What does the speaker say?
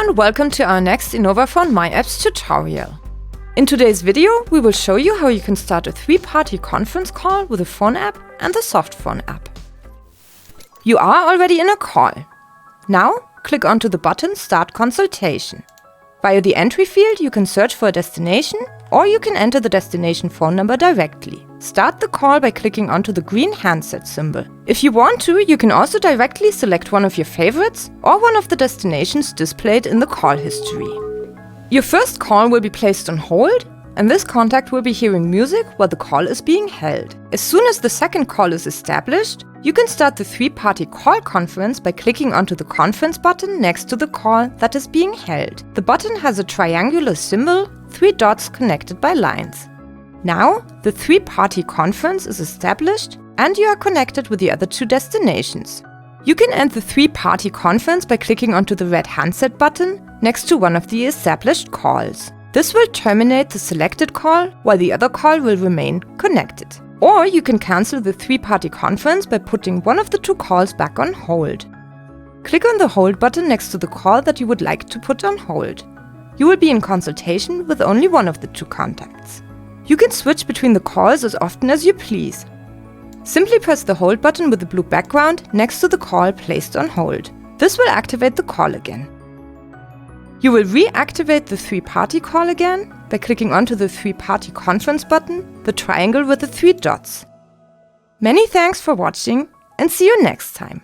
and welcome to our next Innovaphone myApps tutorial. In today's video, we will show you how you can start a three-party conference call with the Phone app and the Softphone app. You are already in a call. Now, click onto the button Start Consultation. Via the entry field, you can search for a destination, or you can enter the destination phone number directly. Start the call by clicking onto the green handset symbol. If you want to, you can also directly select one of your favorites or one of the destinations displayed in the call history. Your first call will be placed on hold, and this contact will be hearing music while the call is being held. As soon as the second call is established, you can start the three-party call conference by clicking onto the conference button next to the call that is being held. The button has a triangular symbol, 3 dots connected by lines. Now, the three-party conference is established and you are connected with the other two destinations. You can end the three-party conference by clicking onto the red handset button next to one of the established calls. This will terminate the selected call while the other call will remain connected. Or you can cancel the three-party conference by putting one of the two calls back on hold. Click on the hold button next to the call that you would like to put on hold. You will be in consultation with only one of the two contacts. You can switch between the calls as often as you please. Simply press the hold button with the blue background next to the call placed on hold. This will activate the call again. You will reactivate the three-party call again by clicking onto the three-party conference button, the triangle with the 3 dots. Many thanks for watching and see you next time.